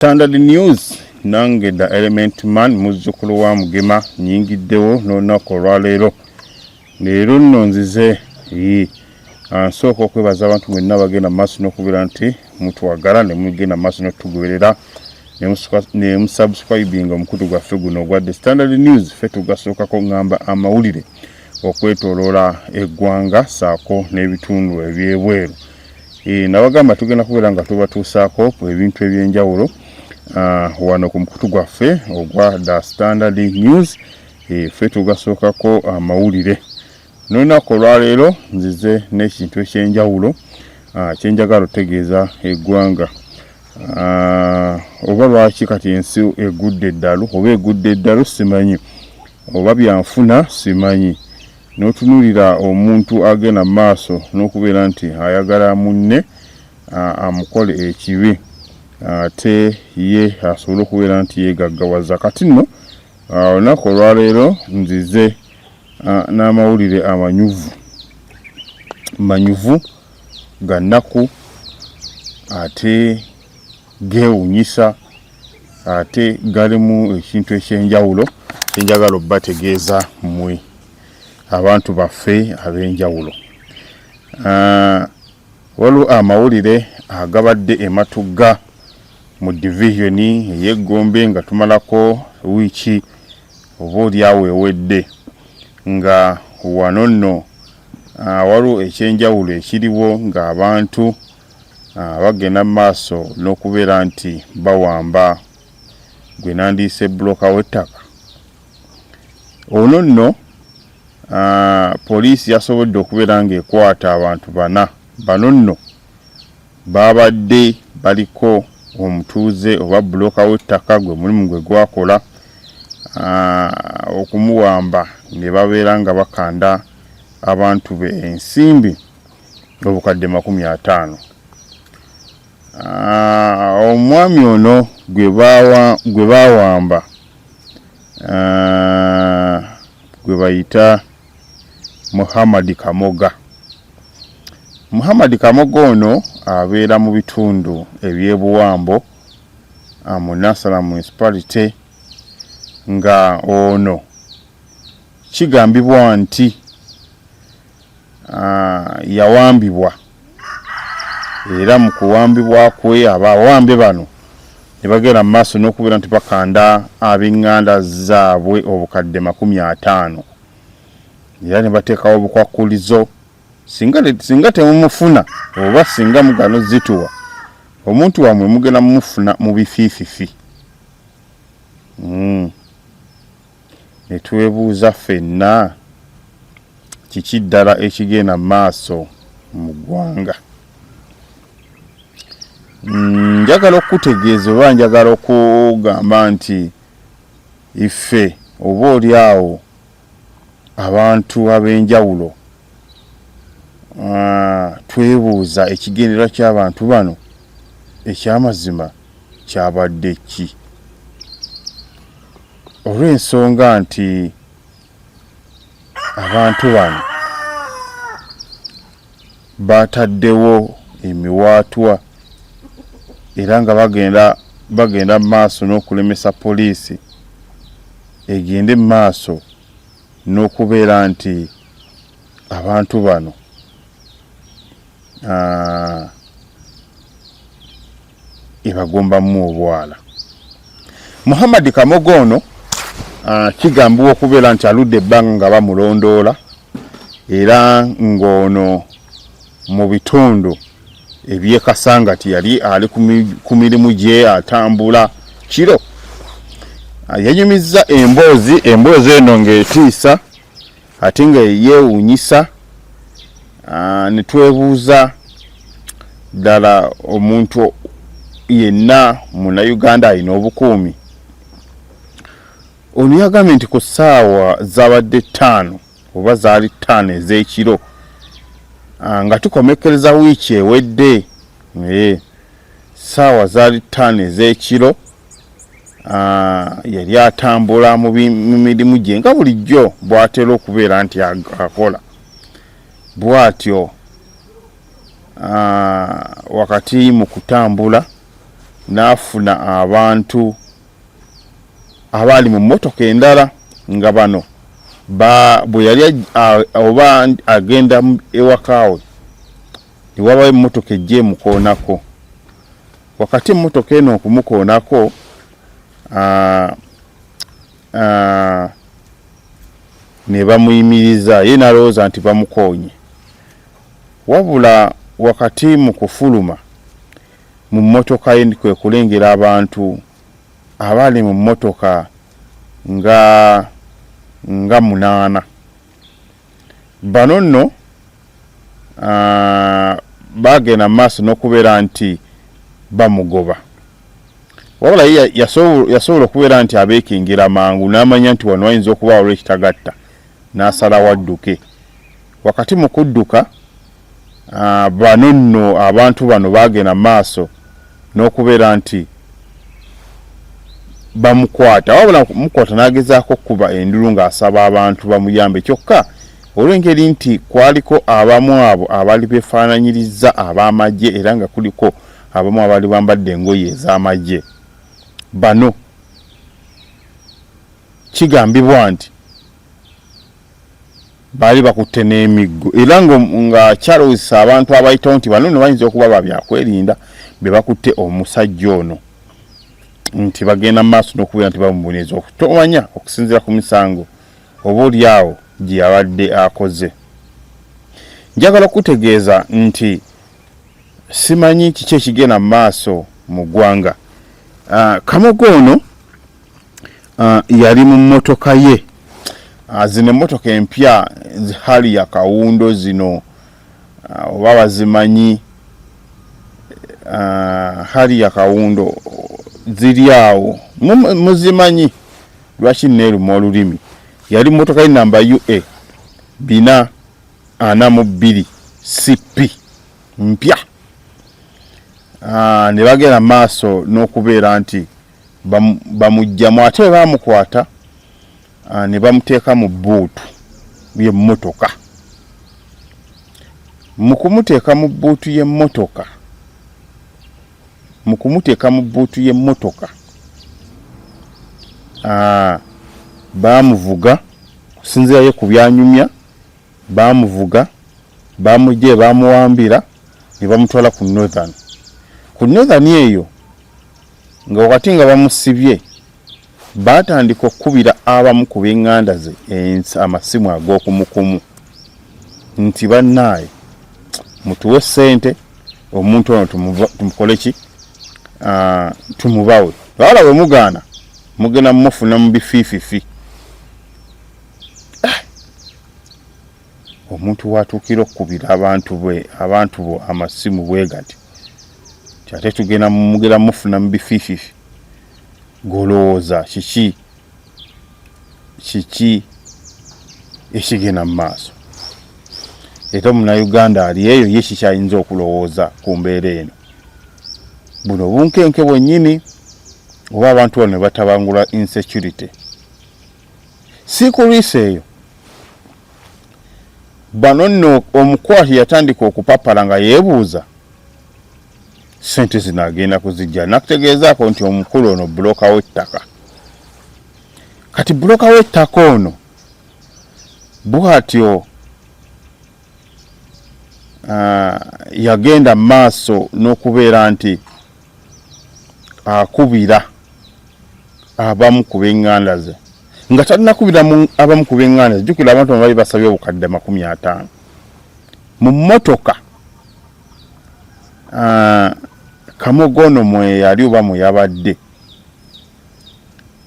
Standard News nange da Element Man muzzukulu wa Mugema nyingiddewo n'olunaku olwaleero. Leero nno nzize nsooka okwebaza abantu mwenna bagenda maaso n'okubeera nti mutwagala ne mugenda maaso n'otugoberera ne musubscribinga omukutu gwaffe guno ogwa The Standard News. Ffe tugasookako ngamba amawulire okwetooloola eggwanga saako n'ebitundu ebyebweru. Nabagamba tugenda kubeera nga tubatuusaako ebintu eby'enjawulo wano ku mukutu gwaffe ogwa The Standard News. Ffe tugasookako amawulire. N'olunaku olwaleero nzize n'ekintu eky'enjawulo kyenjagala otegeeza eggwanga. Oba lwaki kati ensi egudde eddalu oba egudde eddalu simanyi, oba byanfuna simanyi. N'otunuulira omuntu agenda maaso n'okubeera nti ayagala munne amukole ekibi ate ye asobole okubeera nti yeegaggawaza. Kati nno olunaku olwaleero nzize n'amawulire manyuvu ga nnaku ate geewunyisa ate galimu ekintu eky'enjawulo kyenjagala obbategeeza mmwe abantu baffe ab'enjawulo. Waliwo amawulire agabadde ematugga mu divisioni ey'Egombe nga tumalako wiiki oba olyawo ewedde nga wano nno waliwo ekyenjawulo ekiriwo ng'abantu bagenda maaso n'okubeera nti bawamba gwe nandiise bbulooka w'ettaka. Ono nno poliisi yasobodde okubeera ng'ekwata abantu bano nno babadde baliko omutuuze oba bbulooka w'ettaka gwe mulimu gwe gwakola okumuwamba ne babeera nga bakanda abantu be ensimbi obukadde 50. Omwami ono gwe baawamba gwe bayita Muhammad Kamoga. Muhammad Kamoga ono abeera mu bitundu eby'ebuwambo mu Nassala Municipality, nga ono kigambibwa nti yawambibwa, era mu kuwambibwa kwe abawambe bano ne bagenda mu maaso n'okubeera nti bakanda ab'eŋŋanda zaabwe obukadde 50, era ne bateekawo obukwakkulizo singa temumufuna oba singa mugano zituwa omuntu wamwe mugenda mumufuna mu bifiififi. Ne twebuuza ffenna kiki ddala ekigenda maaso mu ggwanga. Njagala okutegeeza oba njagala okugamba nti iffe oba olyawo abantu ab'enjawulo twebuuza ekigendera ky'abantu bano eky'amazima kyabadde ki, olw'ensonga nti abantu bano bataddewo emiwaatwa era nga bagenda maaso n'okulemesa poliisi egende maaso n'okubeera nti abantu bano ebagombamu obwala. Muhammad Kamoga ono kigambibwa okubeera nti aludde ebbanga nga bamulondoola, era ng'ono mu bitundu eby'e Kasangati yali ali ku mirimu gye atambula kiro. Yanyumizza emboozi eno ng'etiisa ate nga yeewuunyisa. Ne twebuuza ddala omuntu yenna Munnayuganda alina obukuumi. Ono yagambye nti ku ssaawa zabadde 5 oba zaali 5 ez'ekiro nga tukomekkereza wiiki ewedde, ssaawa zaali 5 ez'ekiro yali atambula mu mirimu gye nga bulijjo bw'atera okubeera nti akola. Bw'atyo wakati mu kutambula n'afuna abantu abaali mu mmotoka endala nga bano bwe yali oba agenda ewakaawe ne wabawo emmotoka ejja emukoonako. Wakati emmotoka eno okumukoonako ne bamuyimiriza, ye n'alowooza nti bamukoonye. Wabula wakati mu kufuluma mu mmotoka ye kwe kulengera abantu abaali mu mmotoka nga 8. Bano nno bagenda maaso n'okubeera nti bamugoba. Wabula ye yasobola okubeera nti abeekingira mangu n'amanya nti wano wayinza okubaawo olw'ekitagatta, n'asalawo adduke. Wakati mu kudduka bano nno abantu bano bagenda maaso n'okubeera nti bamukwata. Wabula mukwata n'agezaako okuba endulu ng'asaba abantu bamuyambe, kyokka olw'engeri nti kwaliko abamu abo abaali beefaananyiriza ab'amagye era nga kuliko abamu abaali bambadde engoye ez'amagye. Bano kigambibwa nti baali bakutte n'emiggo era nga kyalowozesa abantu abayitawo nti bano nno bayinza okuba babyakwerinda be bakutte omusajja ono, nti bagenda mu maaso n'okubeera nti bamubonereza okutomanya okusinziira ku misango oba oliawo gye yabadde akoze. Njagala okutegeeza nti simanyi kiki ekigenda mu maaso mu ggwanga. Kamogo ono yali mu mmotoka ye, zino emmotoka empya hali ya kawundo zino oba bazimanyi, hali ya kawundo ziri awo muzimanyi, lwaki neeruma olulimi. Yali mmotoka ye namba UA 442 CP mpya. Ne bagenda maaso n'okubeera nti bamugjamu, ate baamukwata ne bamuteeka mu bbuutu y'emmotoka. Mu kumuteeka mu bbuutu y'emmotoka baamuvuga, kusinziira ye ku byanyumya, baamuvuga bamujje baamuwambira ne bamutwala ku Northern. Ku Northern eyo nga wakati nga bamusibye baatandika okukubira abamu ku b'eŋŋanda ze amasimu ag'okumukumu nti bannaaye mutuwe ssente omuntu ono tumukole ki, tumubawe. Wabula bwe mugaana mugenda mufuna mu bifiififi. Omuntu watuukira okukubira abantu bo amasimu bwe gati, ate mugenda mufuna mu bifiififi. Golowooza kiki ekigenda mu maaso? Era Munnayuganda ali eyo ye kiki ayinza okulowooza ku mbeera eno? Buno bunkenke bwennyini oba abantu bano ne batabangula insecurity. Si kulwisa eyo, bano nno omukwati yatandika okupapala nga yeebuuza sente zino agenda kuzijja. Nakutegeezaako nti omukulu ono buloka w'ettaka. Kati buloka w'ettaka ono bw'atyo yagenda maaso n'okubeera nti akubira abamu ku b'eŋŋanda ze, nga talinakubira abamu ku b'eŋŋanda ze. Jjukira abantu bali basabye obukadde 50 mu mmotoka. Kamogo ono mwe yali oba mwe yabadde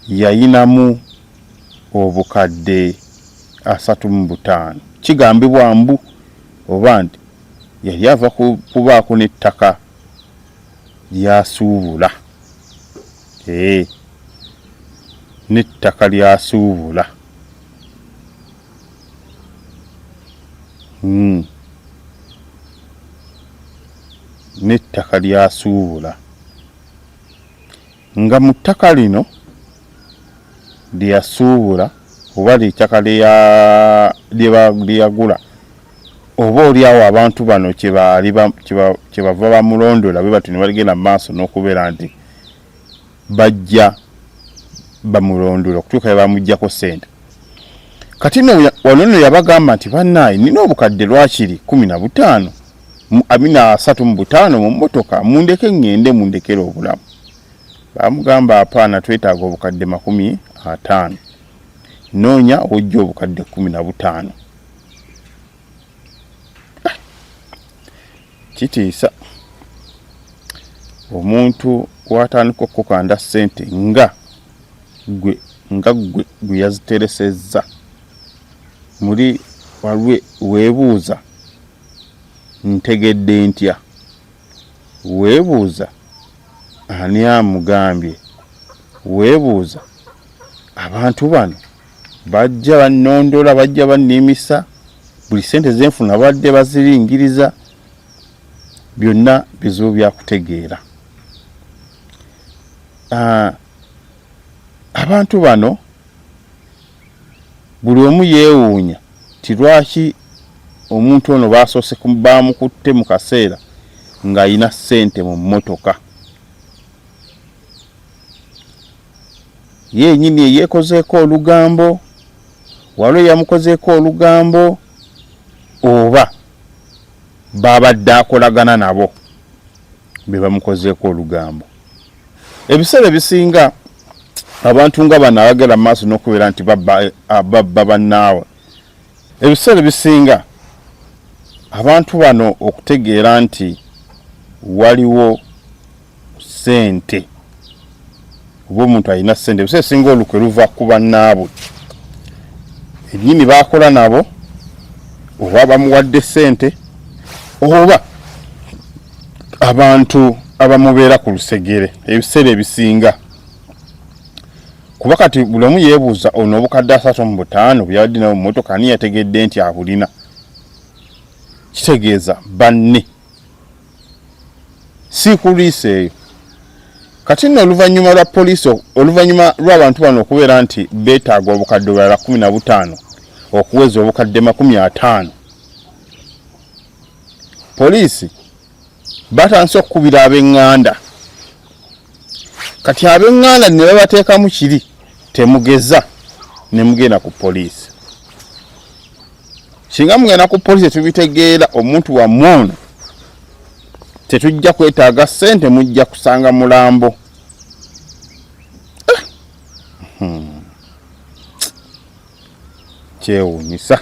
yayinamu obukadde 35. Kigambibwa mbu oba nti yali ava kubaako n'ettaka lyasuubula. N'ettaka lyasuubula. N'ettaka lyasuubula. Nga mu ttaka lino lyasuubula oba ly'ettaka lyeyagula, oba oliawo abantu bano kyebava bamulondola bwe bati ne baligenda mu maaso n'okubeera nti bajja bamulondula okutuuka bamuggyako ssente. Kati wano yabagamba nti bannaayi nina obukadde lwakiri 15 amina 35 mu mmotoka mundeke ngende mundekere obulamu. Bamugamba apaana twetaaga obukadde 50 noonya ojja obukadde 15. Kitiisa omuntu watandika okukanda ssente nga gwe yaziteresezza muri walwe weebuuza ntegedde ntya, weebuuza ani amugambye, weebuuza abantu bano bajja bannondola bajja bannimisa buli ssente zenfuna badde baziringiriza. Byonna bizibu byakutegeera. Abantu bano buli omu yeewuunya ti lwaki omuntu ono basoose bamukutte mu kaseera ng'ayina ssente mu mmotoka. Yennyini eyeekozeeko olugambo, waliwo yamukozeeko olugambo, oba babadde akolagana nabo be bamukozeeko olugambo. Ebiseera bisinga abantu nga bano abagera mu maaso n'okubeera nti babba bannaabwe, ebiseera bisinga abantu bano okutegeera nti waliwo ssente oba omuntu alina ssente, ebiseera singa olukwe luva ku bannaabwe ennyini baakola nabo oba bamuwadde ssente oba abantu abamubeera ku lusegere. Ebiseera ebisinga kuba kati buli omu yeebuuza ono obukadde 35 byabadde nabo mu mmotoka ani yategedde nti abulina. Kitegeeza banne si kuliisa eyo. Kati nno oluvannyuma lwa poliisi, oluvannyuma lw'abantu bano okubeera nti beetaaga obukadde obulala 15 okuweza obukadde 50, poliisi batandise okukubira ab'eŋŋanda. Kati ab'eŋŋanda ne babateekamu kiri temugeza ne mugenda ku poliisi. Singa mugenda ku poliisi tubitegeera omuntu wammwe ono tetujja kwetaaga ssente, mujja kusanga mulambo. Kyewuunyisa.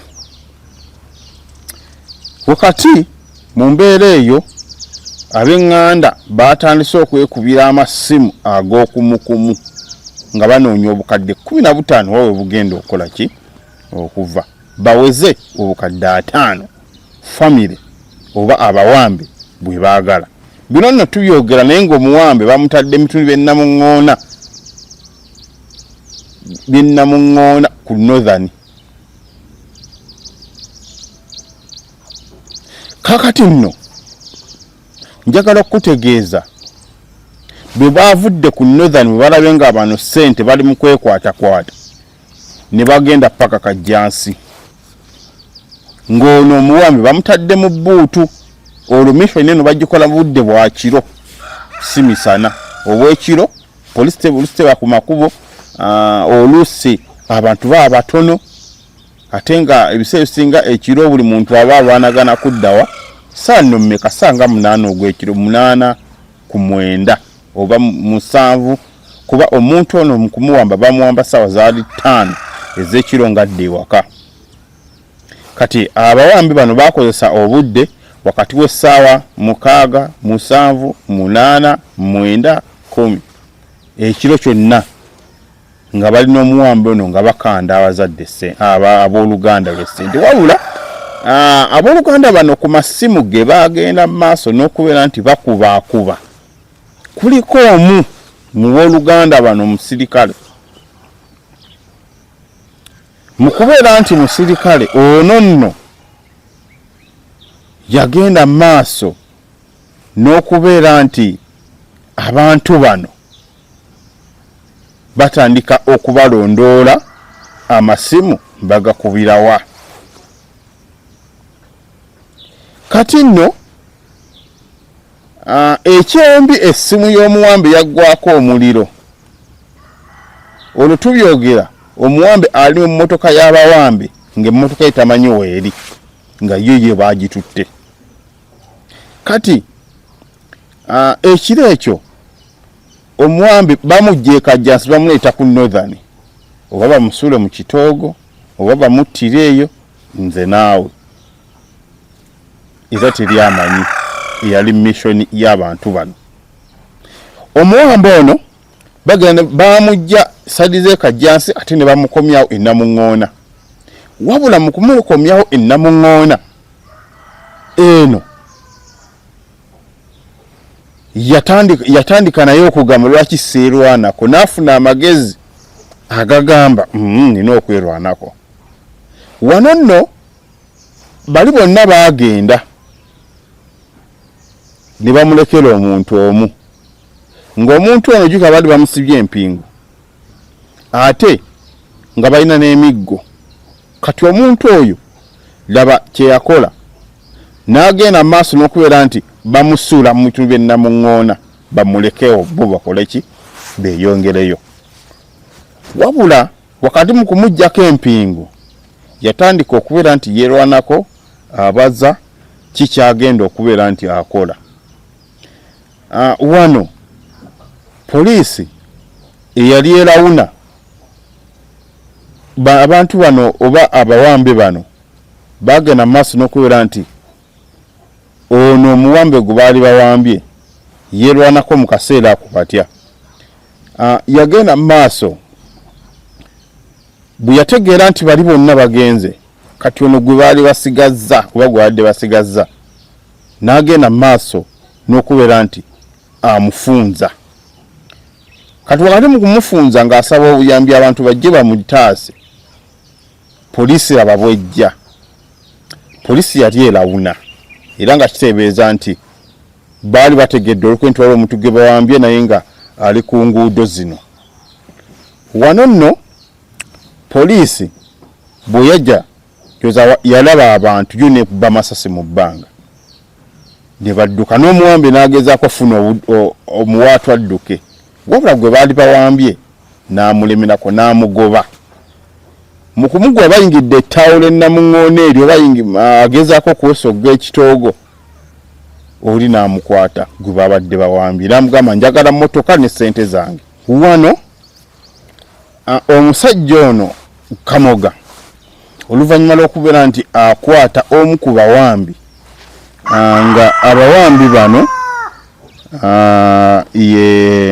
Wakati mu mbeera eyo ab'eŋŋanda batandise okwekubira amasimu ag'okumukumu nga banoonya obukadde 15 wawe bugenda okukola ki okuva baweze obukadde 5 famire oba abawambe bwe baagala. Bino nno tubyogera naye ng'omuwambe bamutadde mitundu byennamuŋŋoona ku northern. Kakati nno njagala okutegeeza bwe baavudde ku northern bwe balabe nga bano ssente bali mu kwekwatakwata ne bagenda paka Kajjansi, ng'ono omuwambe bamutadde mu bbuutu. Olwo mission eno bagikola budde bwa kiro si misana. Obwekiro poliisi teba ku makubo, oluusi abantu baba batono ate nga ebiseera bisinga ekiro buli muntu aba alwanagana kuddawa saa nno mmeka sanga 8 ogw'ekiro 8 ku 9 oba 7 kuba omuntu ono mu kumuwamba bamuwamba ssaawa zaali 5 ez'ekiro ngadde ewaka. Kati abawambi bano bakozesa obudde wakati w'essaawa 6, 7, 8, 9, 10 ekiro kyonna nga balina omuwambi ono nga bakanda abazadde abooluganda lw'essente. Wabula abooluganda bano ku masimu ge bagenda mu maaso n'okubeera nti bakubaakuba. Kuliko omu mu booluganda bano musirikale, mu kubeera nti musirikale ono nno yagenda mu maaso n'okubeera nti abantu bano batandika okubalondoola amasimu bagakubirawa. Kati nno ekyombi essimu y'omuwambe yaggwako omuliro olwo tubyogera omuwambe ali mu mmotoka y'abawambe ng'emmotoka etamanyi weeri nga ye baagitutte. Kati ekiro ekyo omuwambe bamugje Kajjansi bamuleeta ku Northern, oba bamusuule mu kitoogo oba bamuttire eyo, nze naawe era teri amanyi eyali mission y'abantu bano. Omuwambe ono bagenda bamujja sadize Kajjansi ate ne bamukomyawo e Namuŋŋoona. Wabula mu kumukomyawo e Namuŋŋoona eno yatandika naye okugamba lwaki seerwanako, n'afuna amagezi agagamba nina okwerwanako. Wano nno bali bonna baagenda ne bamulekera omuntu omu, ng'omuntu ono jjuka baali bamusibye empingu ate nga balina n'emiggo. Kati omuntu oyo laba kye yakola, n'agenda maaso n'okubeera nti bamusuula mu bitundu by'e Namuŋŋoona bamulekewo bo bakole ki, beeyongereyo. Wabula wakati mu kumuggyako empingu yatandika okubeera nti yeerwanako, abaza kikyagenda okubeera nti akola. Wano poliisi eyali erawuna abantu bano oba abawambe bano bagenda maaso n'okubeera nti ono omuwambe gwe baali bawambye yeerwanako mu kaseera ako batya. Yagenda maaso bwe yategeera nti bali bonna bagenze, kati ono gwe baali basigazza oba gwe badde basigazza n'agenda maaso n'okubeera nti amufunza. Kati wakati mu kumufunza ng'asaba obuyambi abantu bajje bamutaase, poliisi laba bwejja. Poliisi yali erawuna era nga kiteebereza nti baali bategedde olw'okwentwala omuntu gwe bawambye naye nga ali ku nguudo zino. Wano nno poliisi bwe yajja yalaba abantu yo nekuba amasasi mu bbanga ne badduka, n'omuwambe n'agezaako funa omuwaatu adduke, wabula gwe baali bawambye n'amulemerako n'amugoba. Mu kumugoba bayingidde ettawulo e Namuŋŋoona eryo agezaako okwesogga ekitoogo, oli n'amukwata gwe babadde bawambye n'amugamba njagala mmotoka ne ssente zange. Wano omusajja ono Kamoga oluvannyuma lw'okubeera nti akwata omu ku bawambi nga abawambi bano ye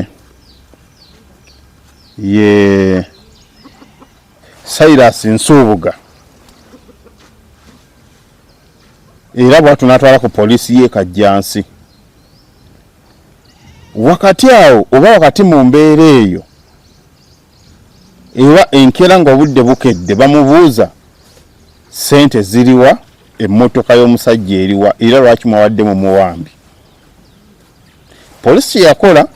Cyrus Nsubuga, era bwatu n'atwala ku poliisi y'e Kajjansi. Wakati awo oba wakati mu mbeera eyo ewa enkera ng'obudde bukedde bamubuuza ssente ziriwa, emmotoka y'omusajja eriwa, era lwaki mwawadde mu muwambi. Poliisi yakola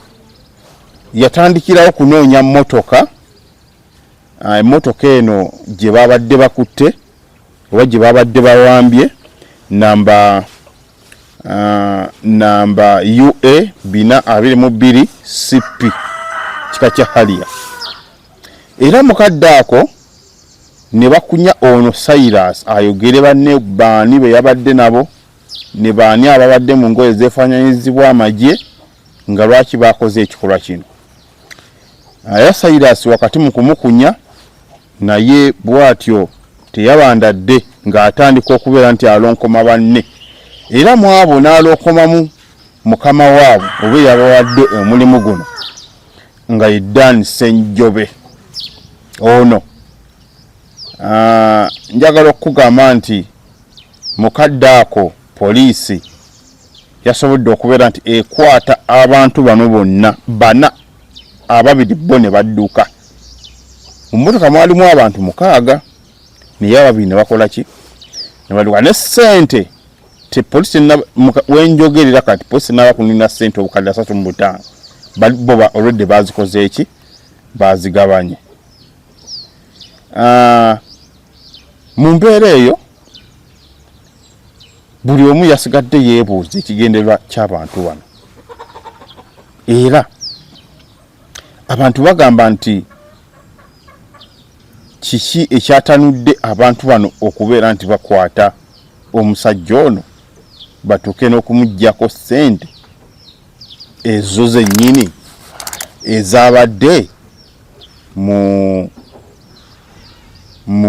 yatandikirawo kunoonya mmotoka, emmotoka eno gye babadde bakutte oba gye babadde bawambye, namba UA 422 CP kika kya Harrier. Era mukadde ako ne bakunya ono Cyrus ayogere banne baani be yabadde nabo ne baani ababadde mu ngoye zefaanyanyizibwa amagye nga lwaki bakoze ekikolwa kino. Aya Cyrus wakati mu kumukunya naye bwatyo teyabandadde ng'atandika okubeera nti alonkoma banne, era mu abo n'alonkomamu mukama waabwe oba yabawadde omulimu guno nga ye Dan Ssenjobe. Ono njagala okugamba nti mukadde ako poliisi yasobodde okubeera nti ekwata abantu bano bonna bana, ababiri bo ne badduka. Mu mmotoka mwalimu abantu 6 naye ababiri ne bakola ki, ne badduka ne ssente. Te poliisi wenjogerera kati poliisi n'abakunina ssente obukadde 35 bo already bazikoze eki, bazigabanye. Mu mbeera eyo buli omu yasigadde yeebuuza ekigendererwa ky'abantu bano, era abantu bagamba nti kiki ekyatanudde abantu bano okubeera nti bakwata omusajja ono batuuke n'okumuggyako ssente ezo zennyini ezabadde mu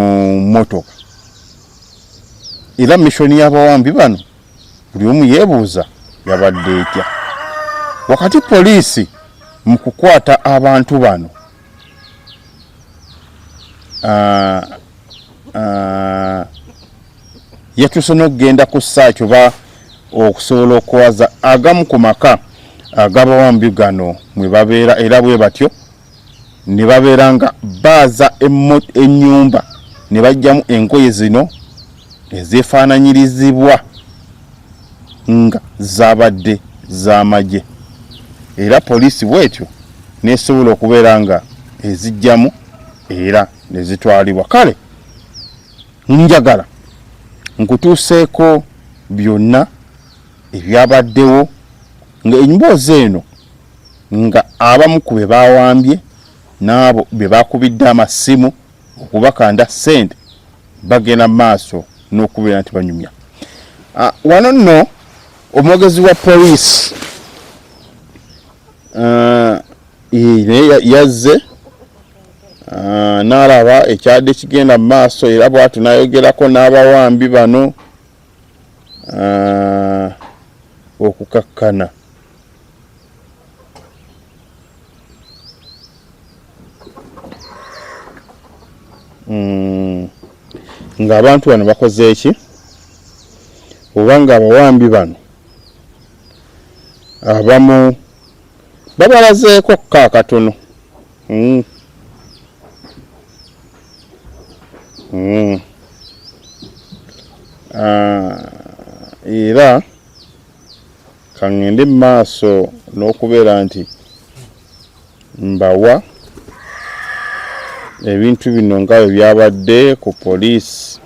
motoka. Era missoni y'abawambi bano buli omu yeebuuza yabadde etya. Wakati poliisi mu kukwata abantu bano yatuuse n'okugenda ku ssaaki oba okusobola okuwaza agamu ku maka ag'abawambi gano mwe babeera, era bwe batyo ne babeera nga baaza ennyumba ne bajjamu engoye zino ezeefaananyirizibwa nga zaabadde z'amagye. Era poliisi bwetyo nesobola okubeera nga ezijjamu era ne zitwalibwa. Kale njagala nkutuuseeko byonna ebyabaddewo, nga emboozi eno nga abamu ku be baawambye n'abo be bakubidde amasimu okubakanda ssente bagenda maaso n'okubeera nti banyumya. Wano nno omwogezi wa poliisi yazze n'alaba ekyadde kigenda mu maaso, era bw'atyo n'ayogerako n'abawambi bano okukakkana. Ng'abantu bano bakoze eki, oba nga abawambi bano abamu babalazeeko ka katono. Era kaŋŋende mu maaso n'okubeera nti mbawa ebintu bino nga bwe byabadde ku poliisi.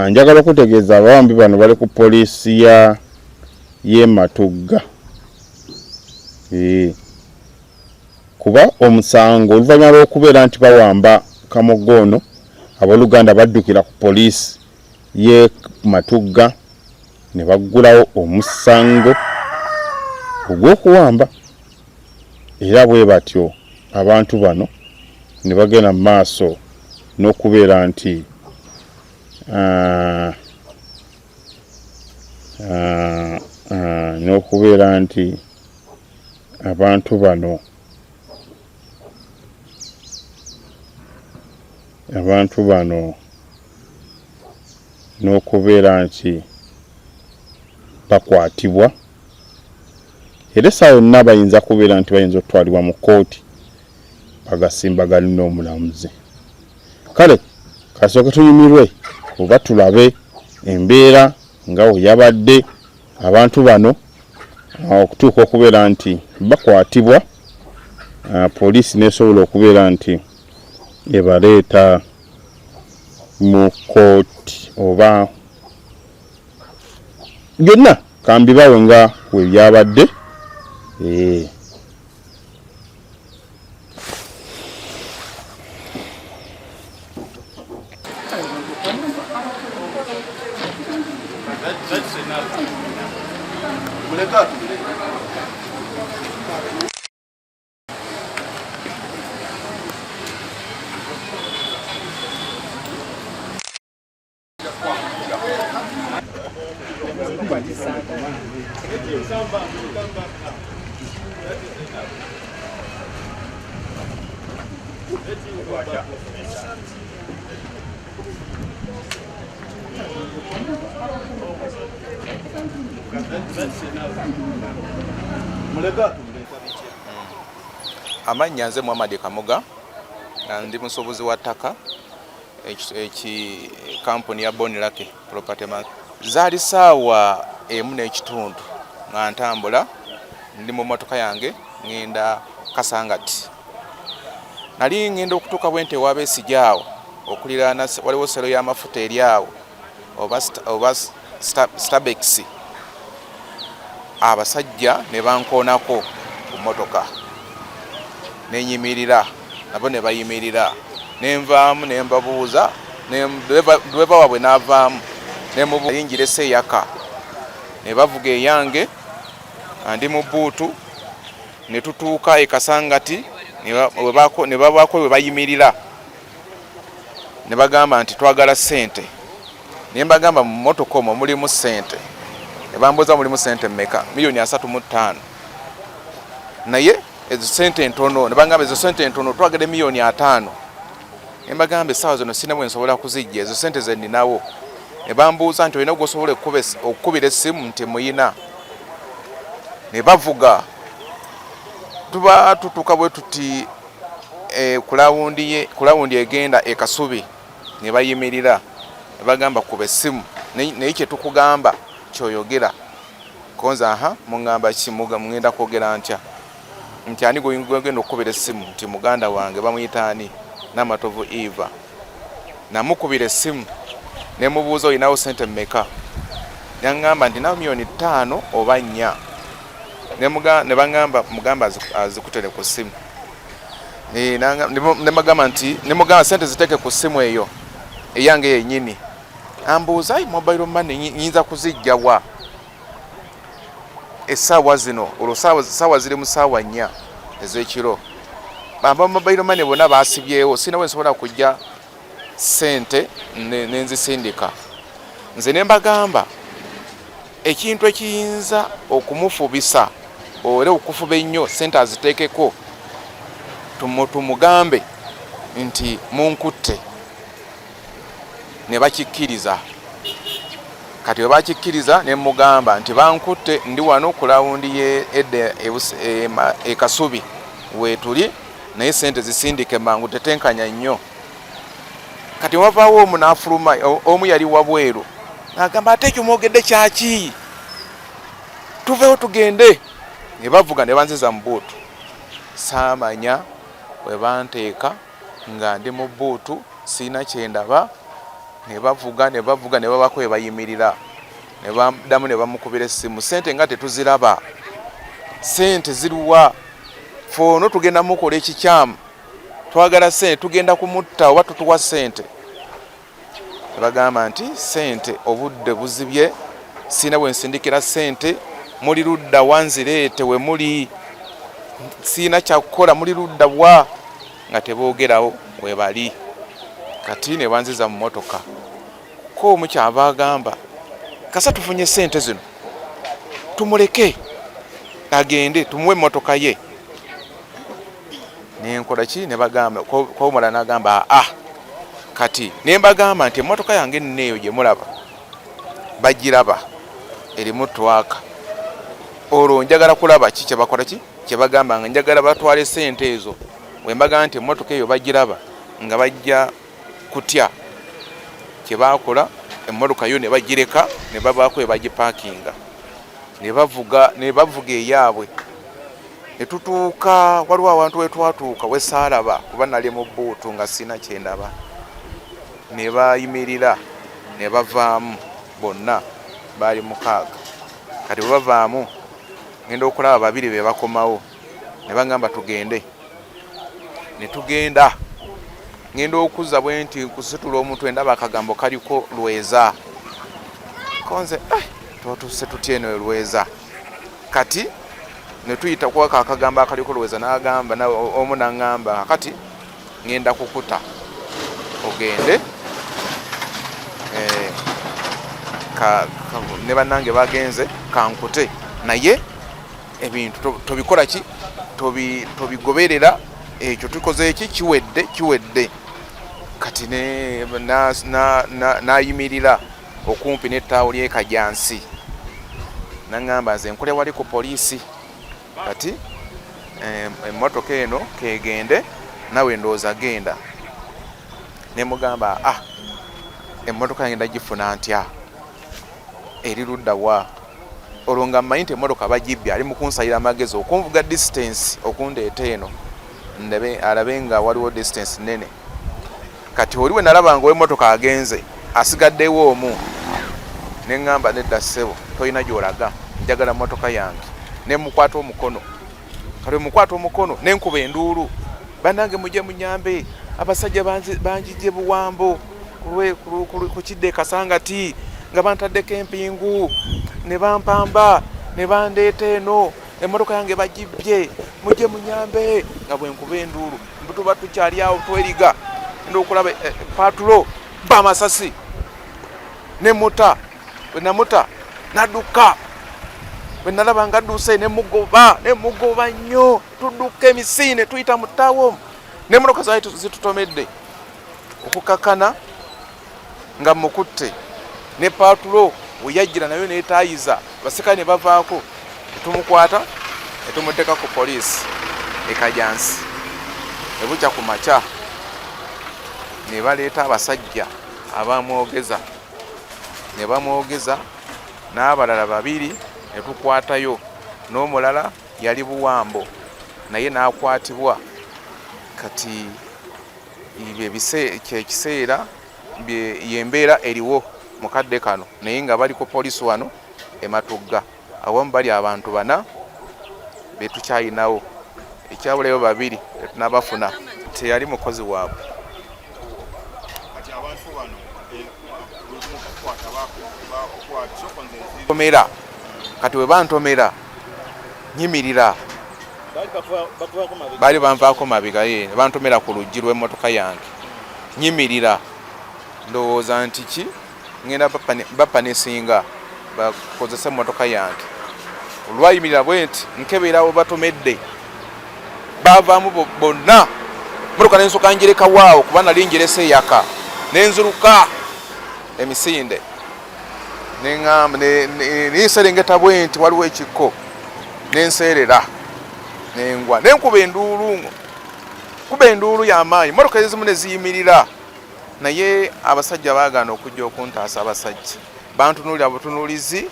Njagala okutegeeza abawambi bano bali ku poliisi y'e Matugga. Kuba omusango oluvannyuma lw'okubeera nti bawamba Kamogo ono, abooluganda baddukira ku poliisi y'e Matugga ne baggulawo omusango ogw'okuwamba. Era bwe batyo abantu bano ne bagenda mu maaso n'okubeera nti abantu bano n'okubeera nti bakwatibwa. Era essaawa yonna bayinza kubeera nti bayinza okutwalibwa mu kkooti bagasimbagali n'omulamuzi. Kale kasooke tunyumirwe oba tulabe embeera nga bwe yabadde abantu bano okutuuka okubeera nti bakwatibwa, poliisi nesobola okubeera nti ebaleeta mu kkooti. Oba byonna kambibawe nga bwe byabadde. Amannya nze Muhammad Kamoga, ndi musobozi wa ttaka kampuni ya Bonilake Property Market. Zaali ssaawa 1:30 nga ntambula ndi mu mmotoka yange ngenda Kasangati. Nali ngenda okutuuka bwente w'Abeesigye awo okuliraana waliwo sero y'amafuta eri awo oba Starbex. Abasajja ne bankoonako ku mmotoka nenyimirira, nabo ne bayimirira nenvaamu nembabuuza dweva waabwe n'avaamu nemubuuza yingira esseeyaka ne bavuga eyange ndi mu bbuutu ne tutuuka e Kasangati ne babaako we bayimirira ne bagamba nti twagala ssente ne mbagamba mu mmotoka omwo mulimu ssente ne bambuuza mulimu ssente mmeka $3.5 naye ezo ssente ntono ne bagamba ezo ssente ntono twagala $5,000 ne mbagamba essaawa zino sina bwe nsobola kuzijja ezo ssente ze nninawo ne bambuuza nti olina gwosobola okukubira essimu nti muyina ne bavuga tuba tutuuka bwe tuti ku lawundi egenda e Kasubi ne bayimirira ne bagamba kuba essimu naye kye tukugamba kyoyogera konza mungamba ki mugenda kwogera ntya nti ani gwegenda okukubira essimu nti muganda wange bamuyita ani Namatovu Eva namukubira essimu ne mubuuza olinawo ssente mmeka nangamba nti nawo $5,000 oba 4 ne bagamba mugamba azikutere ku ssimu ne mugamba ssente ziteeke ku ssimu eyo eyange yennyini ambuuza mobile money nyinza kuzijja wa essaawa zino olwo ssaawa ziri mu ssaawa 4 ez'ekiro bamba mobile money bonna baasibyewo sina bwe nsobola kujja ssente nenzisindika nze ne mbagamba ekintu ekiyinza okumufubisa era okufuba ennyo ssente aziteekeko tumugambe nti munkutte ne bakikkiriza kati we bakikkiriza ne mugamba nti bankutte ndi wano ku lawundi e Kasubi weetuli naye ssente zisindike mangu tetenkanya nnyo kati wavaawo omu n'afuluma omu yali wabweru n'agamba ate ekyo mwogedde kyaki tuveewo tugende ne bavuga ne banziza mu bbuutu saamanya we banteeka nga ndi mu bbuutu siina kyendaba ne bavuga ne babako we bayimirira ne baddamu ne bamukubira essimu ssente nga tetuziraba ssente ziruwa foono tugenda mukola ekikyamu twagala ssente tugenda kumutta oba tutuwa ssente ne bagamba nti ssente obudde buzibye siina bwe nsindikira ssente muli ludda wanzireete we muli siina kyakukola muli ludda wa nga teboogerawo we bali kati ne banziza mu mmotoka ko omu kyava agamba kasa tufunye ssente zino tumuleke agende tumuwe emmotoka ye nenkola ki ne bagamba ko omulala n'agamba kati ne mbagamba nti emmotoka yange nneeyo gye mulaba bagiraba erimu twaka olwo njagala kulaba ki kye bakola ki kye bagamba nga njagala batwale ssente ezo we mbagamba nti emmotoka eyo bagiraba nga bajja kutya kye bakola emmotoka yo ne bagireka ne babaako we bagipaakinga ne bavuga eyaabwe ne tutuuka waliwo awantu we twatuuka we saalaba kuba nali mu bbuutu nga sina kyendaba ne bayimirira ne bavaamu bonna baali 6 kati bwe bavaamu ngenda okulaba 2 be bakomawo ne bagamba tugende ne tugenda ngenda okuzza bwe nti kusitula omutwe ndaba akagambo kaliko Lweza konze twatuuse tutya eno Lweza kati ne tuyita kwaka akagambo akaliko Lweza n'agamba omu n'aŋŋamba kati ngenda kukuta ogende ne bannange bagenze kankute naye ebintu tobikola ki tobigoberera ekyo tukoze eki kiwedde kati n'ayimirira okumpi n'ettaawo ly'e Kajansi n'aŋŋamba nze nkole wali ku poliisi kati emmotoka eno kegende nawe ndowooza genda ne mugamba emmotoka yange ndagifuna ntya eri ludda wa olwo nga mmanyi nti emmotoka bagibbye ali mu kunsayira amagezi okunvuga distance okundeeta eno alabe nga waliwo distance nene kati oli we nalaba nga ow'emmotoka agenze asigaddewo omu ne ŋŋamba nedda ssebo tolina gy'olaga njagala mmotoka yange ne mukwata omukono kati mukwata omukono ne nkuba enduulu banange mujje munyambe abasajja banjije Buwambo ku kidde Kasangati nga bantaddeko empingu ne bampamba ne bandeeta eno emmotoka yange bagibye mujje munyambe nga bwenkuba enduulu tuba tukyali awo tweriga okulaba patulo bamasasi nemuta bwenamuta nadduka bwenalaba nga adduse nemugoba nnyo tudduka Emisinde tuyita mu ttawo n'emmotoka zaali zitutomedde okukakana nga mukutte ne patulo weyajjira nayo neetaayiza basika ne bavaako netumukwata netumuteeka ku poliisi ekajansi ebukya ku makya ne baleeta abasajja abamwogeza ne bamwogeza n'abalala babiri ne tukwatayo n'omulala yali Buwambo naye n'akwatibwa kati ekiseera yembeera eriwo mukadde kano naye nga bali ku poliisi wano Ematugga awamu bali abantu 4 betukyayinawo ekyabulayo 2 tetunabafuna teyali mukozi waabwe. Kati we bantomera nyimirira bali banvaako mabega ye bantomera ku luggi lw'emmotoka yange nyimirira ndowooza nti ki ngenda bapanisinga bakozesa emmotoka yange olwayimirira bwe nti nkeberawo batomedde bavaamu bonna emmotoka nensoka njereka waawo kuba nali njeresa eyaka nenziruka Emisinde neŋŋamba nenserengeta bwe nti waliwo ekikko nenseerera nengwa nenkuba enduulu y'amaanyi emmotoka ezimu ne ziyimirira naye abasajja baagaana okujja okuntaasa abasajja bantunuulira butunuulizi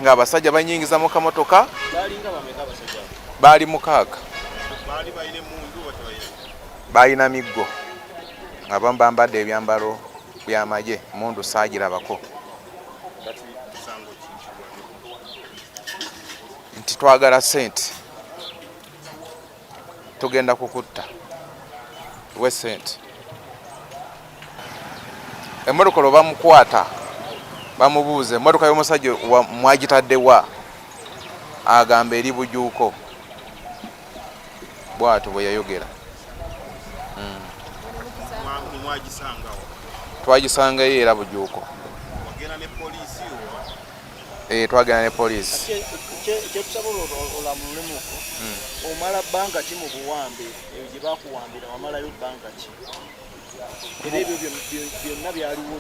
nga abasajja banyingiza mu kamotoka baali 6 baalina miggo nga bamu bambadde ebyambalo by'amagye mundu saagirabako nti twagala ssente tugenda kukutta we ssente emmotoka lwe bamukwata bamubuuza emmotoka y'omusajja mwagitaddewa agamba eri Bujuuko bw'atyo bwe yayogera. Twagisangayo era Bujuuko. Twagenda ne poliisi. Kyetusobola olamulumuko omala bbanga ki mu Buwambe gye bakuwambira wamalayo bbanga ki era ebyo byonna byaliwo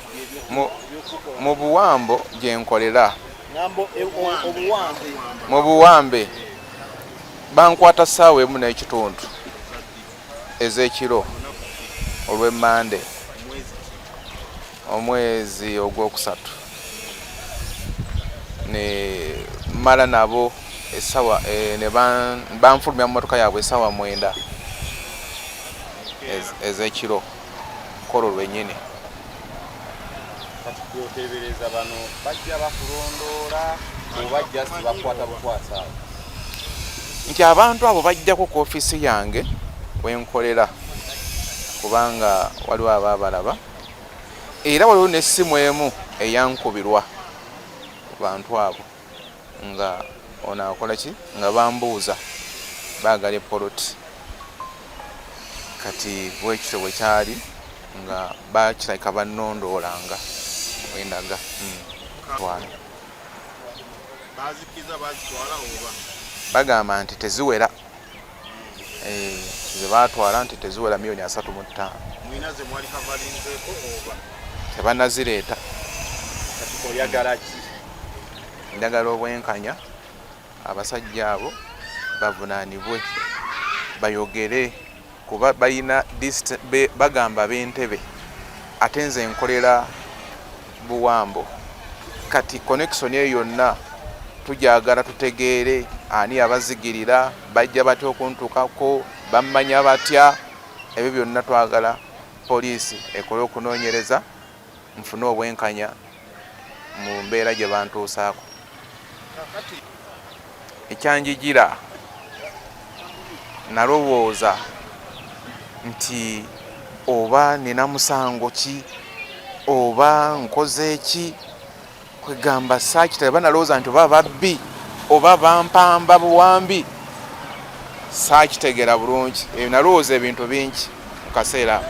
mu Buwambo gye nkolera Obuwambe mu Buwambe bankwata ssaawa emu n'ekitundu ez'ekiro olw'Emmande omwezi ogwokusatu ne mala nabo esawa ne banfulumya mu motoka yaabwe esawa 9 ez'ekiro kolo lwennyini. kati byotebereza bano bajja bakulondoola obajja sibakwata bukwasa nti abantu abo bajjako ku ofiisi yange wenkolera kubanga waliwo abaabalaba era waliwo n'essimu emu eyankubirwa bantu abo nga ono akola ki nga bambuuza baagala epoloti kati bwekityo bwe kyali nga bakirabika bannondoolanga wendaga bagamba nti teziwera ze baatwala nti teziwera $305,000 tebanazireeta njagala obwenkanya abasajja abo bavunaanibwe bayogere kuba balina bagamba b'Entebbe ate nze nkolera Buwambo kati connection eyo yonna tujagala tutegeere ani abazigirira bajja batya okuntukako bammanya batya ebyo byonna twagala poliisi ekole okunoonyereza nfune obwenkanya mu mbeera gye bantuusaako. Ekyanjijira nalowooza nti oba nina musango ki oba nkoze ki kwegamba saakitebe banalowooza nti oba babbi oba bampamba buwambi saakitegera bulungi nalowooza ebintu bingi mu kaseera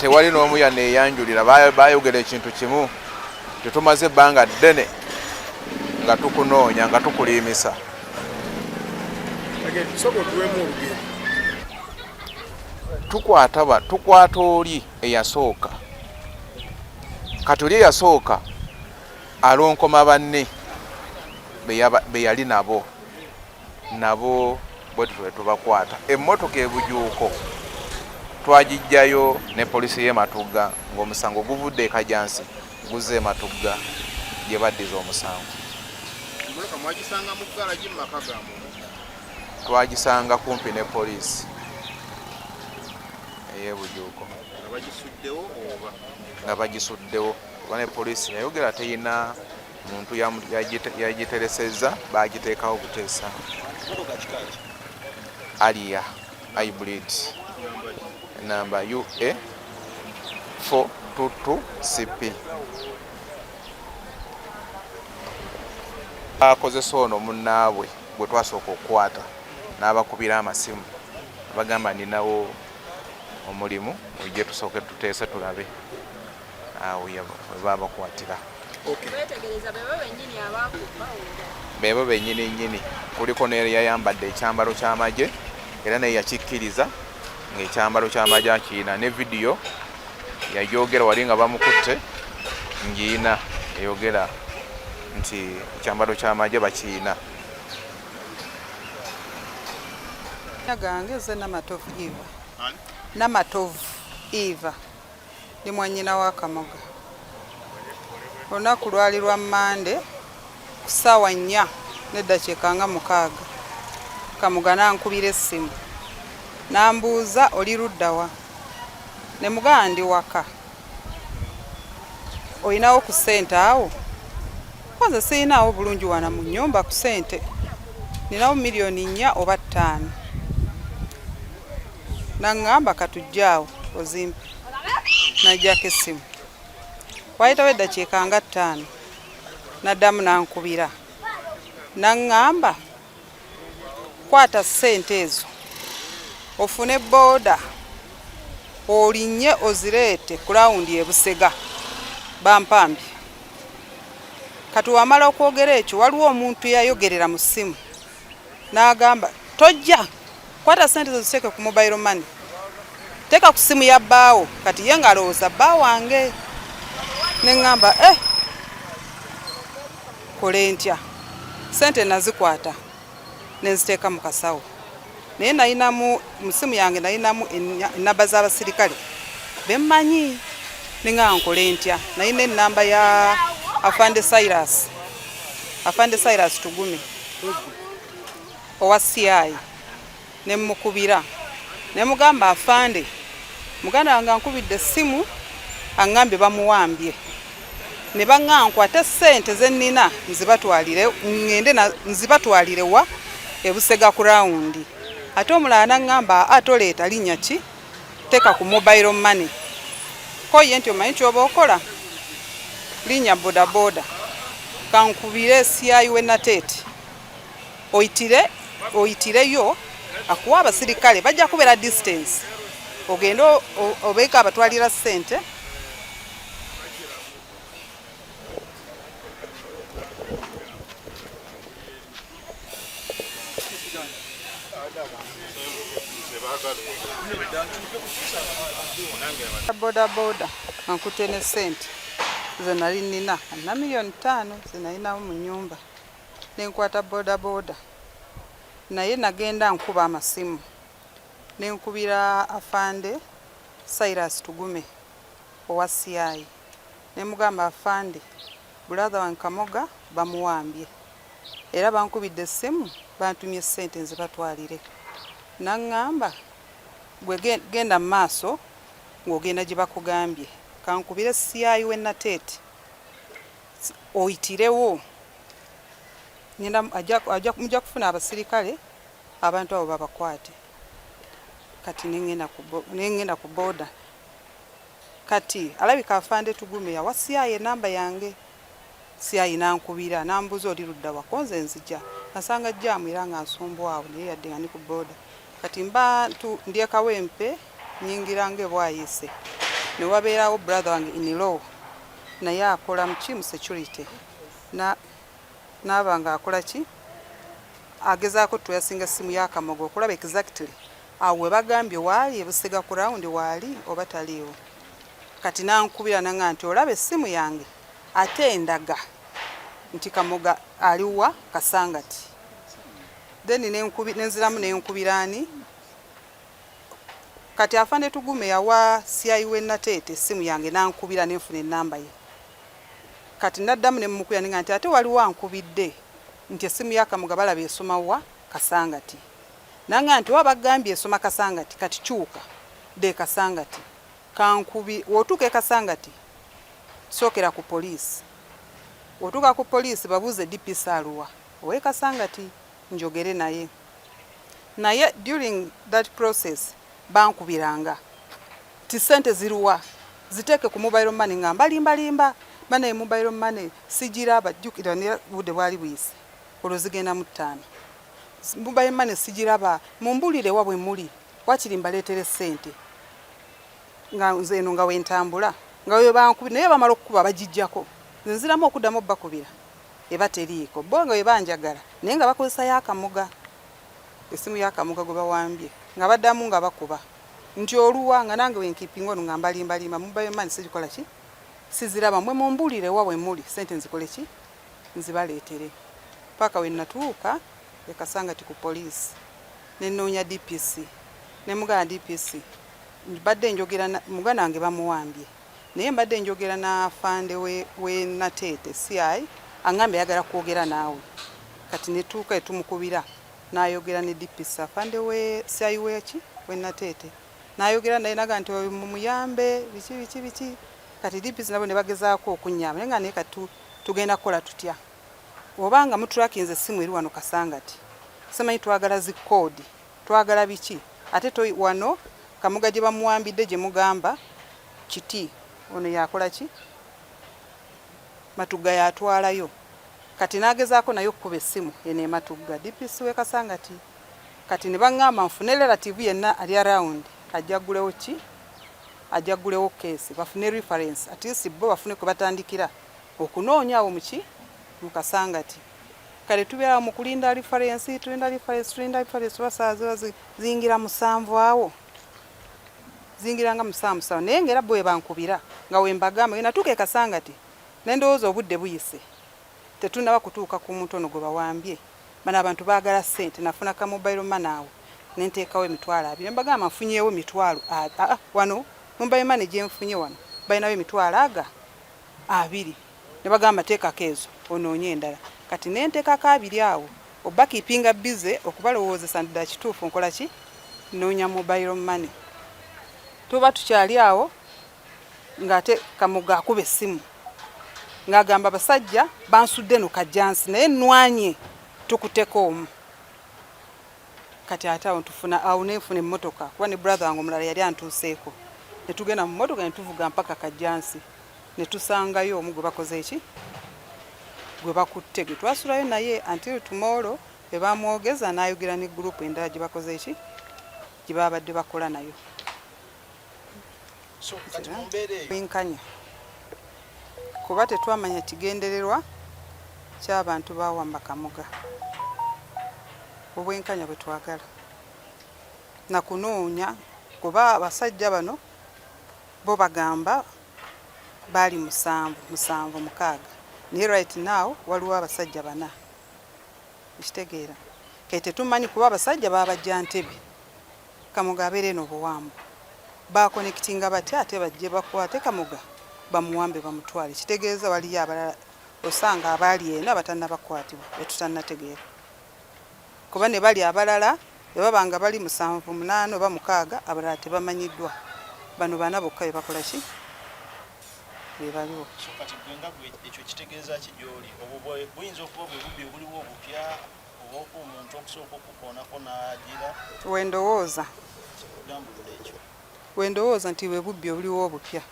tewali n'omu yaneeyanjulira bayogera ekintu kimu tetumaze ebbanga ddene nga tukunoonya nga tukuliimisa tukwata oli eyasooka kati oli eyasooka alonkoma banne be yali nabo bwe tutwe tubakwata emmotoka ebujuuko twagijjayo ne poliisi y'e Matugga ng'omusango guvudde e Kajansi guzze e Matugga gye baddiza omusango. Twagisanga kumpi ne poliisi ey'e Bujuuko nga bagisuddewo kuba ne poliisi yayogera teyina muntu yagiteresezza bagiteekawo buteesa Aria hybrid namba UA 422 CP akozesa ono munnaabwe gwe twasooka okukwata n'abakubira amasimu bagamba ninawo omulimu ojje tusooke tuteese tulabe awo webabakwatira bebo bennyini kuliko neyayambadde ekyambalo ky'amagye era naye yakikkiriza ng'ekyambalo ky'amagye akiina ne vidiyo yajogera wali nga bamukutte ngiina eyogera nti ekyambalo ky'amagye bakiina. gange ze Namatovu Eva ndi mwannyina wa Kamoga. Olunaku lwali lwa Mande ku ssaawa 4:06 Kamoga nankubira essimu nambuuza oli ludda wa ne mugamba ndi waka olinawo ku ssente awo kwanza sirinawo bulungi wana mu nnyumba ku ssente ninawo miliyoni 4 oba 5 naŋŋamba katujjaawo ozimpe najjako essimu wayitawo eddakiika nga 5 naddamu nankubira naŋŋamba kwata ssente ezo ofune booda olinnye ozireete ku lawundi e Busega bampambye. Kati wamala okwogera ekyo waliwo omuntu yayogerera mu ssimu n'agamba tojja kwata ssente zo ziteeke ku mobile money teeka ku ssimu ya bbaawo kati ye ng'alowooza bba wange ne ŋŋamba kole ntya ssente nazikwata ne nziteeka mu kasawo naye nayinamu mu ssimu yange nayinamu ennamba z'abasirikale be mmanyi ne ŋŋamba nkole ntya nayina ennamba ya Afande Cyrus Tugume owa CI ne mukubira ne mugamba afande muganda wange ankubidde essimu aŋŋambye bamuwambye ne baŋŋankwate ssente ze nnina nzibatwalire wa e Busega ku lawundi ate omulala naŋŋamba atoleeta linnya ki teeka ku mobile money ko ye nti omanyi kyoba okola linnya bodaboda kankubire CI we Nateete oyitireyo akuwa abasirikale bajja kubeera distance ogende obeeka abatwalira ssente bodaboda ankute ne ssente ze nali nnina na miliyoni 5 ze nalinawo mu nnyumba nenkwata bodaboda naye nagenda nkuba amasimu nenkubira Afande Cyrus Tugume owa CI ne mugamba afande brother wa Kamoga bamuwambye era bankubidde essimu bantumye ssente nzibatwalire naŋŋamba gwe genda mu maaso ng'ogenda gye bakugambye kankubire CI we Nateete oyitirewo mujja kufuna abasirikale abantu abo babakwate kati nengenda ku boda kati alabika afande tugume ya wasiyaye namba yange siyayi nankubira nambuza oli ludda wakonze nzija nasanga jamu era nga nsomboawo naye yadde nga ni ku boda kati mba ndiye kawempe nyingirange bwayise ne wabeerawo brother wange inilo naye akola mu security n'abanga akola ki agezaako tuyasinga simu y'akamogo okulaba exactly awe bagambye waali ebusega ku rawundi waali oba taliiwo kati nankubira nanga nti olaba essimu yange ate endaga nti Kamoga aliwa Kasangati then nenziramu nenkubirani kati afande tugume yawa CIW Natete essimu yange nankubira nenfuna enamba ye kati naddamu nemukuya ninga nti ate waliwo ankubidde nti essimu ya Kamoga balaba esoma wa Kasangati nanga nti wabagambye esoma Kasangati kati kyuka de Kasangati kankubi wotuke Kasangati sokera ku police wotuka ku police babuze DPS aluwa owe Kasangati njogere naye during that process bankubiranga ti sente ziruwa ziteke ku mobile money ngamba limba bana mobile money sijiraba jukira ne bude bwali bwise olozigenda mu 5 mobile money sijiraba mumbulire wabwe muli wakiri mbaletere sente nga nzeno nga wentambula nga we bankubira naye bamala okukuba bagijjako nziramu okuddamu bakubira ebateriiko bonga we banjagala naye nga bakozesa y'Akamoga essimu y'Akamoga gwe bawambye nga baddamu nga bakuba nti oluwa nga nange wenkipingo nga mbalimba mobile money sijikola ki siziraba mwe mumbulire wabwe muli sente nzikole ki nzibaleetere paka we natuuka Kasangati ku police nenoonya DPC ne mugana DPC mbadde njogera mugana wange bamuwambye naye mbadde njogera na afande we Natete CI angambe yagala kwogera naawe kati netuuka etumukubira nayogera ne DPC afande we CI we Natete nayogera naye naga nti mumuyambe biki kati DPC nabo ne bagezaako okunyama nenga ne kati tugenda kola tutya obanga mutrakinze simu eri wano Kasangati semanyi twagala zikodi twagala biki ate to wano Kamoga gye bamuwambidde gye mugamba kiti ono yakola ki Matuga yatwalayo kati nagezaako nayo kuba essimu ene Matuga DPC we Kasangati kati ne bangamba nfune relative yenna ali around ajjagulewo ki ajjagulewo case bafune reference ati sibbo bafune ko batandikira okunoonya awo muki mu Kasangati kale tubeera mu kulinda reference basaze zingira musanvu awo zingiranga musamusa naye ngera bwe bankubira nga wembagamba ina tuke Kasangati nendowooza obudde buyise tetunaba kutuuka ku muntu ono gwe bawambye bana abantu baagala sente nafuna ka mobile money awo nenteekawo emitwalo 2 mbagamba nfunyeewo emitwalo wano mobile money gye nfunye wano balinawo emitwalo 2 ne bagamba teekako ezo onoonye endala kati nenteekako 2 awo oba kipinga bize okubalowoozesa ndala kituufu nkola ki noonya mobile money tuba tukyali awo ng'ate Kamoga akuba essimu ng'agamba basajja bansudde no kajjansi naye nnwanye tukuteko omu kati ate awo tufuna awo nefuna emmotoka kuba ne brother wange omulala yali antuuseeko ne tugenda mu mmotoka ne tuvuga mpaka kajjansi ne tusangayo omu gwe bakoze eki gwe bakutte gwe twasulayo naye until tomorrow be bamwogeza n'ayogera ne group endala gye bakoze eki gye babadde bakola nayo so kati mumbeere bwenkanya kuba tetwamanya kigendererwa ky'abantu bawamba Kamoga obwenkanya bwe twagala na kunoonya kuba abasajja bano bo bagamba bali 6 naye right now waliwo abasajja 4 ekitegeera kete tumanyi kuba abasajja babajja Ntebe Kamoga abeere n'obuwambo bakonectinga batya ate bajje bakwate Kamoga bamuwambe bamutwale kitegeeza waliyo abalala osanga abaali eno abatannabakwatibwa betutannategeera kuba ne bali abalala bebabanga bali 7 8 oba 6 abalala tebamanyiddwa bano bana bokka bebakola ki bebaliwo so kati gwenga ekyo kitegeeza ki gyoli obwo buyinza okuba bwe bubbi obuliwo obupya oba omuntu okusooka okukoonako n'agira wendowooza kigambulula ekyo wendowooza nti bwe bubbi obuliwo obupya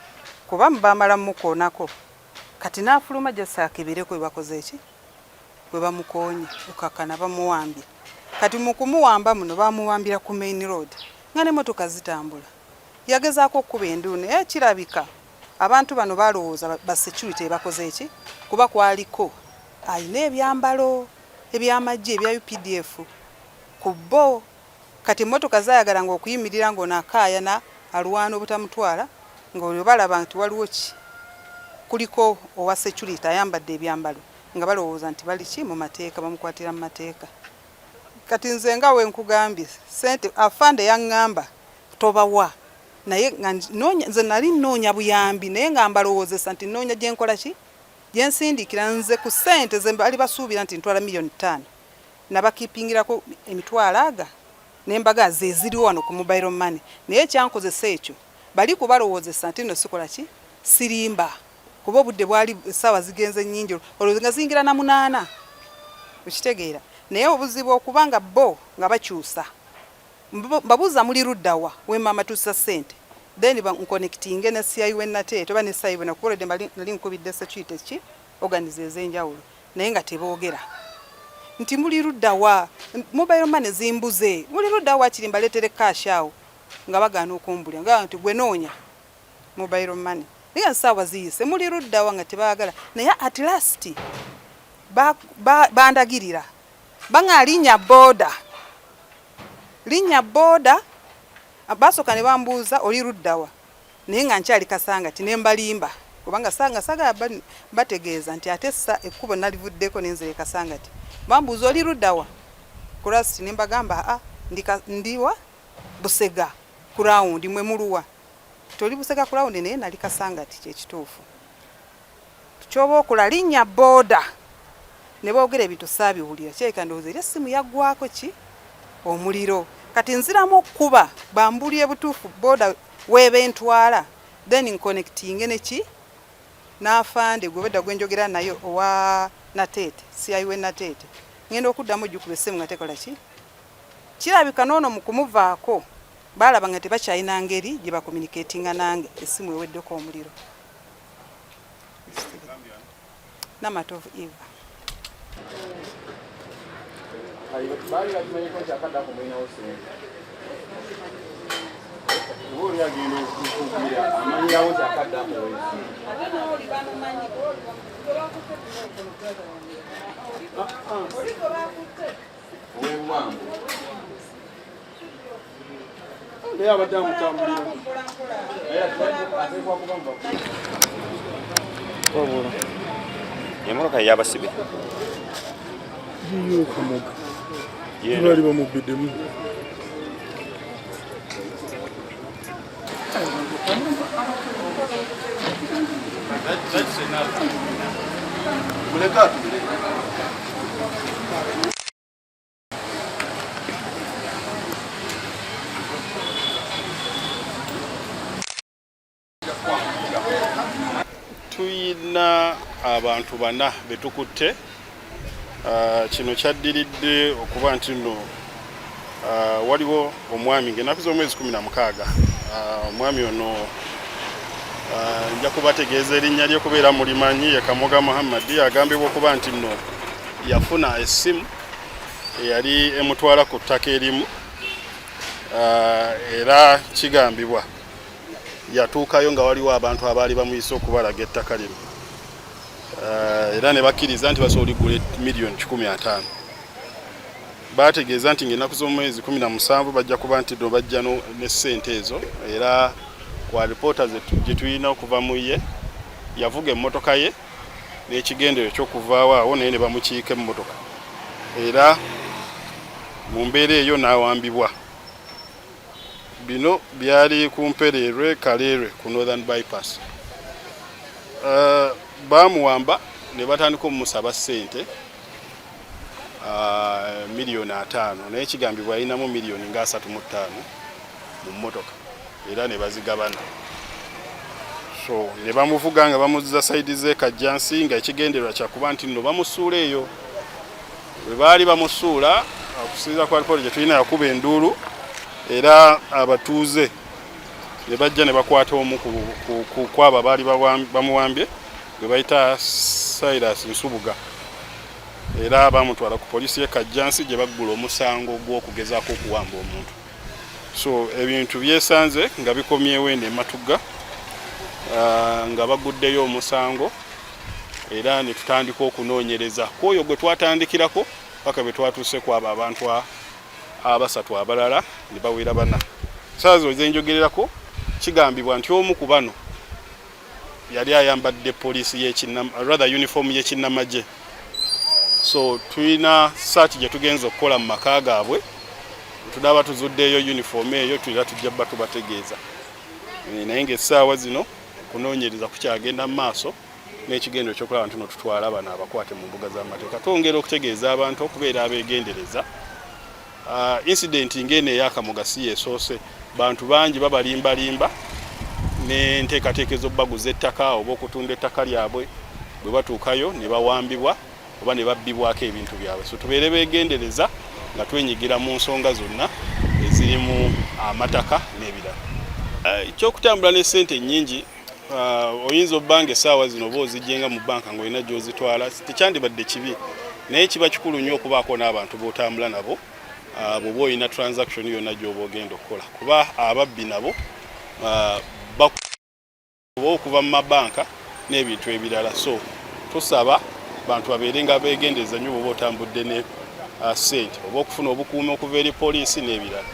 kuba mubamala mukoonako kati n'afuluma gyasakibireko bwe bakoze eki bwe bamukoonye okakana bamuwambye kati mu kumuwamba muno bamuwambira ku main road nga n'emmotoka zitambula yagezaako okkuba enduuni naye kirabika abantu bano balowooza ba security bakoze eki kuba kwaliko ayina ebyambalo ebyamagye ebya UPDF ku bo kati emmotoka zaayagalanga okuyimirira ng'onaakaayana alwana obutamutwala ng'olwo balaba nti waliwo ki kuliko owa security ayambadde ebyambalo nga balowooza nti bali ki mu mateeka bamukwatira mu mateeka kati nze nga we nkugambye sente afande yaŋŋamba tobawa naye nze nali nnoonya buyambi naye nga mbalowoozesa nti nnoonya gye nkola ki gye nsindikira nze ku ssente ze bali basuubira nti ntwala miliyoni 5 nabakipingirako emitwalo aga n'embaga ze ziriwo wano ku mobile money naye kyankozesa ekyo bali kubalowoozesa nti nno sikola ki sirimba kuba obudde bwali essaawa zigenze nnyingi olwo nga zingira na 8 okitegeera naye obuzibu okubanga bo nga bakyusa babuuza muli luddawa wemama tussa ssente then nkonectinge ne CIU Nateete oba ne CIU nakubolede nali nkubidde security ki organize ez'enjawulo naye nga teboogera nti muli luddawa mobile money zimbuze muli luddawa kiri mbaleetere cash awo nga bagaana okumbulya nga nti gwe noonya mobile money naye nsaawa ziyise muli luddawa nga tebaagala naye at last bandagirira banga linnya boda basooka ne bambuuza oli luddawa naye nga nkyali Kasangati ne mbalimba kubanga saga bategeeza nti ate ekkubo nalivuddeko nenze Kasangati bambuuza oli luddawa kurasi ne mbagamba ndiwa Busega kurawundi mwe muluwa toli Busega kurawundi naye nali Kasangati kyekituufu kyoba okola linnya boda ne boogera ebintu saabiwulira kyeka ndowooza era essimu yaggwako ki omuliro kati nziramu okkuba bambulye butuufu boda webentwala then nconnectinge neki n'afande gwe bedda gwenjogera nayo owa Nateete CIU Nateete ngenda okuddamu ojjukula essimu nga tekola ki kirabika noono mu kumuvaako balaba nga tebakyalina ngeri gye bakomunikatinga nange essimu eweddeko omuliro Namatovu Eva bali bakimanyiiko nti akaddako mulinawo sente oba oli agenda okukugira amanyirawo nti akaddako owebwangu naye abadde amutambulira ateekwa kuba wabula emmotoka yabasibe yiyo kamoga bali bamubiddemu tuyina abantu 4 betukutte kino kyaddiridde okuba nti nno waliwo omwami ng'ennaku z'omwezi 16 omwami ono nja kubategeeza erinnya lye kubeera mulimanyi ye Kamoga Muhammad agambibwa okuba nti nno yafuna essimu eyali emutwala ku ttaka erimu era kigambibwa yatuukayo nga waliwo abantu abaali bamuyise okubalaga ettaka lino era ne bakkiriza nti basobola oligula miliyoni 15 bategeeza nti ng'ennaku z'omwezi 17 bajja kuba nti no bajja ne ssente ezo era kwa lipoota gye tulina okuva mu ye yavuga emmotoka ye n'ekigendero eky'okuvaawo awo naye ne bamukiika emmotoka era mu mbeera eyo n'awambibwa bino byali ku Mpererwe Kaleerwe ku Northern Bypass bamuwamba ne batandika omumusaba ssente miliyoni 5 naye kigambibwa alinamu miliyoni nga 35 mu mmotoka era ne bazigabana so ne bamuvuga nga bamuzza saidi ze Kajjansi nga ekigendererwa kyakuba nti nno bamusuula eyo bwe baali bamusuula okusinziira ku alipoota gye tulina yakuba enduulu era abatuuze ne bajja ne bakwata omu ku abo abaali bamuwambye gwe bayita Silas Nsubuga era bamutwala ku poliisi y'e Kajjansi gye baggula omusango gw'okugezaako okuwamba omuntu. So ebintu byesanze nga bikomyewo eno eMatugga nga baguddeyo omusango era ne tutandika okunoonyereza ku oyo gwe twatandikirako paka bwe twatuuse ku abo abantu abasatu abalala ne bawera bana. Saazo ze njogererako kigambibwa nti omu ku bano yali ayambadde poliisi uniform y'ekinnamagye. So tulina search gye tugenza okukola mu maka gaabwe tudaba tuzuddeeyo uniform eyo tulira tujja batubategeeza naye ng'essaawa zino kunoonyereza kukyagenda mu maaso n'ekigendo ekyokulaba nti tutwala bano abakwate mu mbuga z'amateeka twongera okutegeeza abantu okubeera abeegendereza. Incident ng'eno ey'Akamoga si yeesoose bantu bangi babalimbalimba n'enteekateeka ez'obbaguza ettaka oba okutunda ettaka lyabwe bwe batuukayo ne bawambibwa oba ne babbibwako ebintu byabwe. So tubeere beegendereza nga twenyigira mu nsonga zonna ezirimu amataka n'ebirala. Ekyokutambula ne ssente nnyingi oyinza obbanga essaawa zino oba ozijjenga mu banka ng'olina gy'ozitwala tekyandibadde kibi naye kiba kikulu nnyo okubaako n'abantu b'otambula nabo bw'oba olina transaction yonna gy'oba ogenda okukola kuba ababbi nabo oba okuva mu mabanka n'ebintu ebirala. So tusaba bantu babeere nga beegendereza nnyo bw'oba otambudde ne ssente oba okufuna obukuumi okuva eri poliisi n'ebirala.